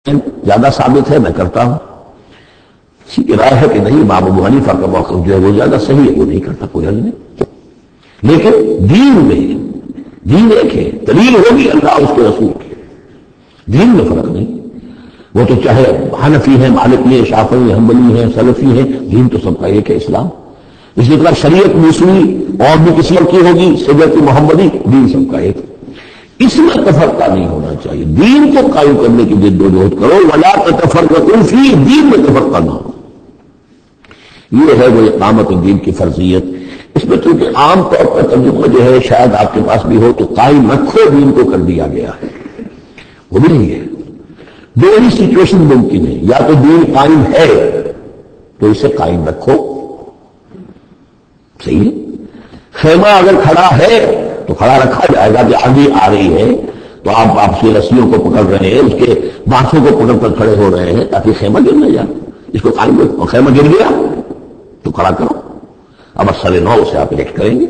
زیادہ ثابت ہے میں کرتا ہوں. کسی کی رائے ہے کہ نہیں امام ابو حنیفہ کا موقف جو ہے وہ زیادہ صحیح ہے وہ نہیں کرتا، کوئی حل نہیں. لیکن دین میں دین ایک ہے، دلیل ہوگی اللہ اس کے رسول کی، دین میں فرق نہیں. وہ تو چاہے حنفی ہیں، مالکی ہیں، شافعی ہیں، حنبلی ہیں، سلفی ہیں، دین تو سب کا ایک ہے اسلام. اس لیے شریعت موسوی اور بھی کسی اور کی ہوگی، شریعت محمدی، دین سب کا ایک. اس میں تفرقہ نہیں ہونا چاہیے. دین کو قائم کرنے کی جد و جہد کرو، ولا تتفرقوا فیہ، دین میں تفرقہ نہ ہو. یہ ہے وہ اقامت الدین کی فرضیت. اس میں چونکہ عام طور پر ترجمہ جو ہے شاید آپ کے پاس بھی ہو تو قائم رکھو دین کو کر دیا گیا ہے، وہ بھی نہیں ہے. دو ہی سچویشن ممکن ہے، یا تو دین قائم ہے تو اسے قائم رکھو، صحیح ہے. خیمہ اگر کھڑا ہے تو کھڑا رکھا جائے گا کہ آندھی آ رہی ہے تو آپ سے رسیوں کو پکڑ رہے ہیں، اس کے بانسوں کو پکڑ کر کھڑے ہو رہے ہیں تاکہ خیمہ گر نہ جائے. اس کو قائم رکھو. خیمہ گر گیا تو کھڑا کرو. اب اثر نو سے آپ ایکٹ کریں گے.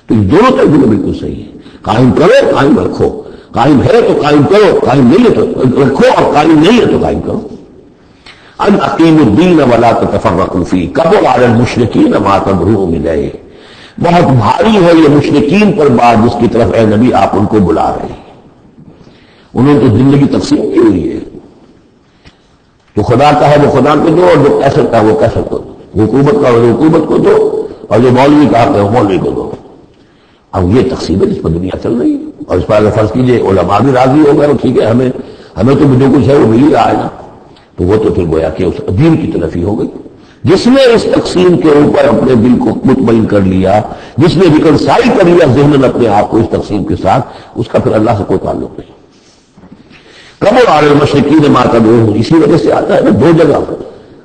تو دونوں ترجمے بالکل صحیح ہے. قائم کرو، قائم رکھو. قائم ہے تو قائم کرو، قائم نہیں ہے تو رکھو، اور قائم نہیں ہے تو قائم کرو. ان اقیموا الدین ولا تتفرقوا فیہ کبر علی المشرکین ما تدعوهم الیہ. بہت بھاری ہے یہ مشرکین پر بات جس کی طرف اے نبی آپ ان کو بلا رہے ہیں. انہوں نے تو زندگی تقسیم کی ہوئی ہے. جو خدا کا ہے وہ خدا کو دو، اور جو کیسر کا ہے وہ کیسر کو دو. حکومت کا وہ حکومت کو دو، اور جو مولوی کا ہے وہ مولوی کو دو. اب یہ تقسیم ہے جس پر دنیا چل رہی ہے. اور اس پر اگر فرض کیجئے علماء بھی راضی ہو گئے ٹھیک ہے، ہمیں تو جو کچھ ہے وہ مل ہی رہا ہے نا، تو وہ تو پھر گویا کہ اس دین کی تلفی ہو گئی. جس نے اس تقسیم کے اوپر اپنے دل کو مطمئن کر لیا، جس نے ریکنسائل کر لیا ذہن اپنے آپ کو اس تقسیم کے ساتھ، اس کا پھر اللہ سے کوئی تعلق نہیں. کبر علی المشرکین ما تدعوهم، اسی وجہ سے آتا ہے نا دو جگہ،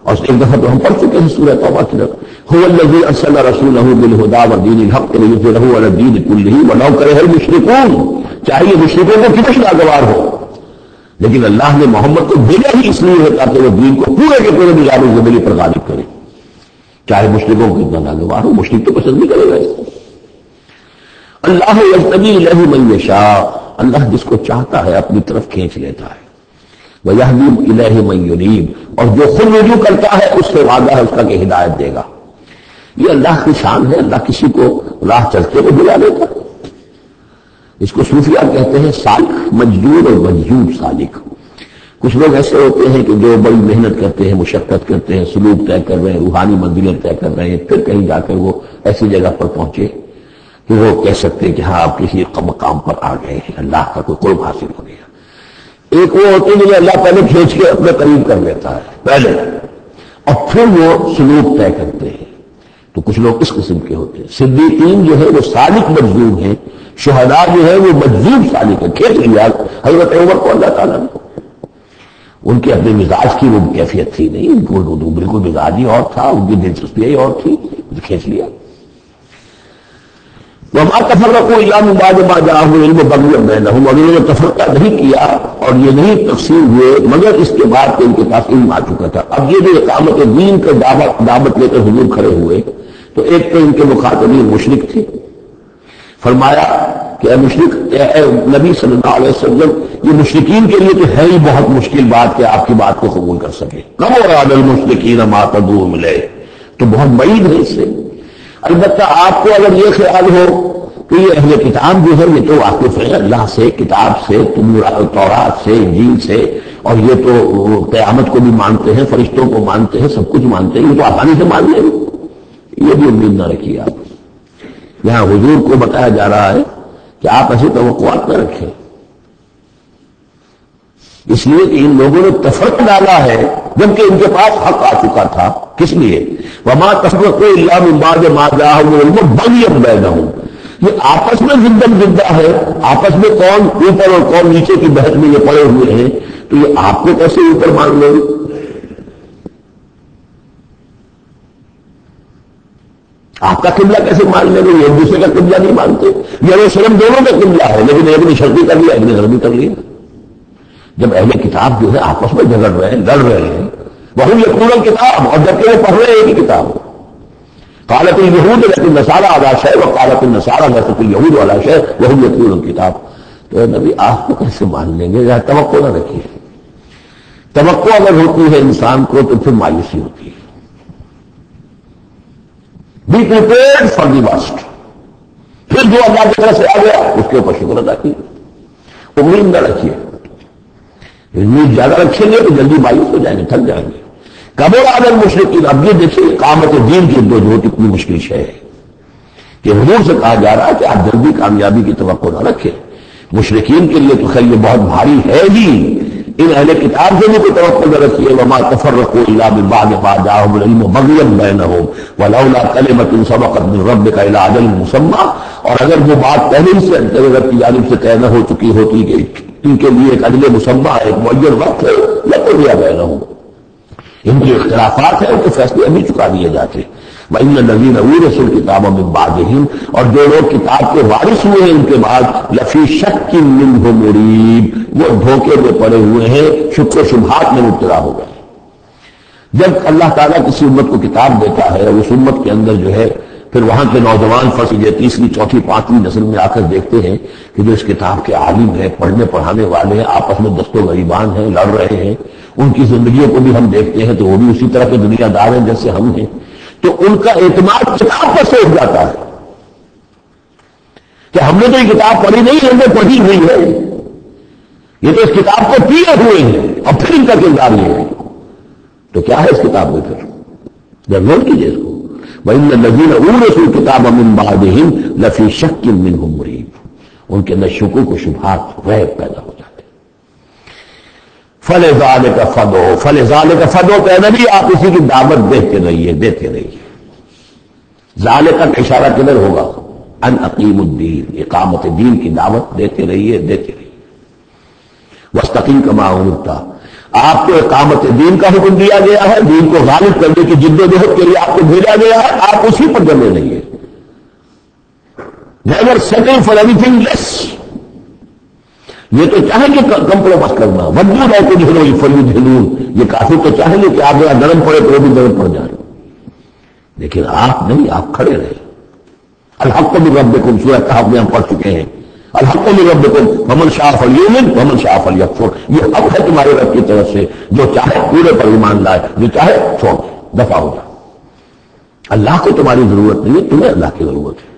اور ایک دفعہ تو ہم پڑھ چکے ہیں سورہ توبہ کی طرف، هو الذی ارسل رسولہ بالہدی ودین الحق لیظہرہ علی الدین کلہ ولو کرہ المشرکون. چاہیے مشرکوں کو کتنا ناگوار ہو، لیکن اللہ نے محمد کو بھیجا ہی اس لیے ہے تاکہ وہ دین کو پورے کے پورے نظام زندگی پر غالب کرے، چاہے مشرکوں کو کتنا ناگوار ہو. مشرک تو پسند نہیں کرے گا اس کو. اللہ یجتبی الیہ من یشاء، اللہ جس کو چاہتا ہے اپنی طرف کھینچ لیتا ہے. وَيَهْدِي إِلَيْهِ مَن يُنِيبُ، اور جو خود رجوع کرتا ہے اس سے وعدہ ہے اس کا کہ ہدایت دے گا. یہ اللہ کی شان ہے، اللہ کسی کو راہ چلتے کو بلا لیتا. اس کو صوفیہ کہتے ہیں سالک، مجدور اور مجدود سالک. کچھ لوگ ایسے ہوتے ہیں کہ جو بڑی محنت کرتے ہیں، مشقت کرتے ہیں، سلوک طے کر رہے ہیں، روحانی منزلیں طے کر رہے ہیں، پھر کہیں جا کر وہ ایسی جگہ پر پہنچے کہ وہ کہہ سکتے ہیں کہ ہاں آپ کسی مقام پر آ گئے ہیں، اللہ کا کوئی قرب حاصل ہو گیا. ایک وہ ہوتے ہیں جنہیں اللہ پہلے کھینچ کے اپنے قریب کر لیتا ہے پہلے، اور پھر وہ سلوک طے کرتے ہیں. تو کچھ لوگ اس قسم کے ہوتے ہیں. صدیقین جو ہے وہ سالک مجذوب ہیں، شہداء جو ہے وہ مجذوب سالک ہے. کھینچ لیا حضرت عمر کو اللہ تعالیٰ نے. ان کے اپنے مزاج کی وہ کیفیت تھی نہیں، ان کو بالکل مزاج ہی اور تھا، ان کی دلچسپی اور تھی، کھینچ لیا. وما تفرقوا الا من بعد ما جاءهم العلم بغيا بينهم، اور انہوں نے تفرقہ نہیں کیا اور یہ نہیں تقسیم ہوئے مگر اس کے بعد کہ ان کے پاس علم آ چکا تھا. اب یہ جو اقامت دین کا دعوت لے کر حضور کھڑے ہوئے تو ایک تو ان کے مخاطبین مشرک تھے. فرمایا کہ اے مشرک، اے نبی صلی اللہ علیہ وسلم، یہ مشرکین کے لیے تو ہے ہی بہت مشکل بات کہ آپ کی بات کو قبول کر سکے. کبر علی المشرکین ما تدعوهم الیہ، تو بہت بعید ہے اس سے. البتہ آپ کو اگر یہ خیال ہو کہ یہ اہل کتاب جو ہے یہ تو واقف ہے اللہ سے، کتاب سے، تورات سے، انجیل سے، اور یہ تو قیامت کو بھی مانتے ہیں، فرشتوں کو مانتے ہیں، سب کچھ مانتے ہیں، یہ تو آسانی سے مان لیں گے، یہ بھی امید نہ رکھیے آپ. یہاں حضور کو بتایا جا رہا ہے کہ آپ ایسی توقعات نہ رکھیں، اس لیے کہ ان لوگوں نے تفرق ڈالا ہے جبکہ ان کے پاس حق آ چکا تھا. کس لیے؟ وما تفرقوا الا من بعد ما جاءهم العلم بغيا بينهم، یہ آپس میں زدہ ہے، آپس میں کون اوپر اور کون نیچے کی بحث میں یہ پڑے ہوئے ہیں، تو یہ آپ کو کیسے اوپر مان لیں؟ آپ کا قبلہ کیسے مان لیں گے؟ یہ ایک دوسرے کا قبلہ نہیں مانتے. یروشلم دونوں کا قبلہ ہے لیکن ایک نے شرقی کر لیا، ایک نے غربی کر لیا. جب اہل کتاب جو ہے آپس میں جھگڑ رہے ہیں، لڑ رہے ہیں، وہم یتلون الکتاب، اور جبکہ وہ پڑھ رہے ہیں ایک ہی کتاب. قالت اليهود لیکن النصارى على شيء وقالت النصارى ليست اليهود على شيء وهم يتلون الكتاب. تو نبی آپ کو کیسے مان لیں گے؟ توقع نہ رکھیے. توقع اگر ہوتی ہے انسان کو تو پھر مایوسی ہوتی ہے. Be prepared for the worst. پھر جو اللہ کی طرف سے آ گیا اس کے اوپر شکر ادا کیے. امید نہ رکھیے. امید زیادہ رکھیں گے تو جلدی مایوس ہو جائیں گے, تھک جائیں گے. کبر عدم مشرقین. اب یہ دیکھیے اقامت دین کی جدوجہد کتنی مشکل شے ہے کہ حضور سے کہا جا رہا ہے کہ آپ جلدی کامیابی کی توقع نہ رکھیں. مشرکین کے لیے تو خیر یہ بہت بھاری ہے ہی, ان اہل کتاب سے بھی کوئی توقع نہ رکھیے. وما تفرقوا الا من بعد ما جاءهم العلم بغيا بينهم ولولا كلمة سبقت من ربك الى اجل مسمى. اور اگر وہ بات پہلے ہی سے تیرے رب کی جانب سے طے نہ ہو چکی ہوتی کہ ان کے لیے ایک اجل مسمى ایک معین وقت ہے, لقضي بينهم. ان کے اختلافات ہیں, ان کے فیصلے ابھی چکا دیے جاتے. وَإِنَّ الَّذِينَ أُورِثُوا الْكِتَابَ مِن بَعْدِهِمْ. اور جو لوگ کتاب کے وارث ہوئے ہیں ان کے بعد لَفِي شَكٍّ مِّنْهُ مُرِيبٍ. وہ دھوکے میں پڑے ہوئے ہیں, شک و شبہات میں مبتلا ہو گئے. جب اللہ تعالیٰ کسی امت کو کتاب دیتا ہے اور اس امت کے اندر جو ہے پھر وہاں کے نوجوان فرض تیسری چوتھی پانچویں نسل میں آ کر دیکھتے ہیں کہ جو اس کتاب کے عالم ہیں, پڑھنے پڑھانے والے ہیں, آپس میں دست و غریبان ہیں, لڑ رہے ہیں, ان کی زندگیوں کو بھی ہم دیکھتے ہیں تو وہ بھی اسی طرح کے دنیا دار ہیں جیسے ہم ہیں, تو ان کا اعتماد کتاب پر سے اٹھ جاتا ہے کہ ہم نے تو یہ کتاب پڑھی نہیں, ہم نے پڑھی نہیں ہے, یہ تو اس کتاب کو پیے ہوئے ہیں, اور پھر ان کا کردار یہ ہے. تو کیا ہے اس کتاب میں پھر جب نوٹ کیجیے اس کو. وَإِنَّ الَّذِينَ أُورِثُوا الْكِتَابَ مِن بَعْدِهِمْ لَفِي شَكٍّ مِّنْهُ مُرِيبٍ. ان کے اندر شکوک و شبہات ریب پیدا ہو جاتے. فَلِذَٰلِكَ فَادْعُوا فَلِذَٰلِكَ فَادْعُوا. کہ نبی آپ اسی کی دعوت دیتے رہیے. ذالک کا اشارہ کدھر ہوگا؟ ان اقیم الدین, اقامت دین کی دعوت دیتے رہیے. واستقم کما امرت. آپ کو اقامت دین کا حکم دیا گیا ہے, دین کو غالب کرنے کی جد و جہد کے لیے آپ کو بھیجا گیا ہے, آپ اسی پر جمے رہیے. Never settle for anything less. یہ تو چاہیں گے کمپرومائز کرنا, ودو رہے کو جھلو فلیدھلون. یہ کافی تو چاہیں گے کہ آپ ذرا نرم پڑے تو وہ بھی نرم پڑ جائے, لیکن آپ نہیں, آپ کھڑے رہے. الحق من ربکم, سورہ کہف میں ہم پڑھ چکے ہیں. الحق من ربکم فمن شاء فلیؤمن ومن شاء فلیکفر. یہ حق ہے تمہارے رب کی طرف سے, جو چاہے پورے پر ایمان لائے, جو چاہے چھوڑ دفع ہو جائے. اللہ کو تمہاری ضرورت نہیں ہے, تمہیں اللہ کی ضرورت ہے.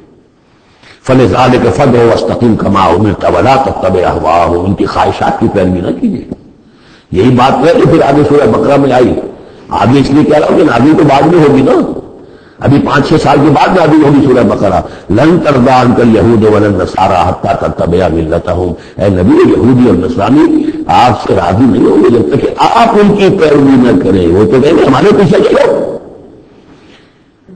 فلذلک فادع واستقم کما امرت ولا تتبع اهواءهم. ان کی خواہشات کی پیروی نہ کیجیے. یہی بات ہے کہ پھر آگے سورہ بقرہ میں آئی. آگے اس لیے کہہ رہا ہوں کہ نازل تو بعد میں ہوگی نا, ابھی 5-6 سال کے بعد نازل ہوگی سورہ بقرہ. لن ترضى عنك اليهود ولا النصارى حتى تتبع ملتهم. اے نبی, یہودی اور نصرانی آپ سے راضی نہیں ہوں گے جب تک کہ آپ ان کی پیروی نہ کریں. وہ تو کہیں گے ہمارے پیچھے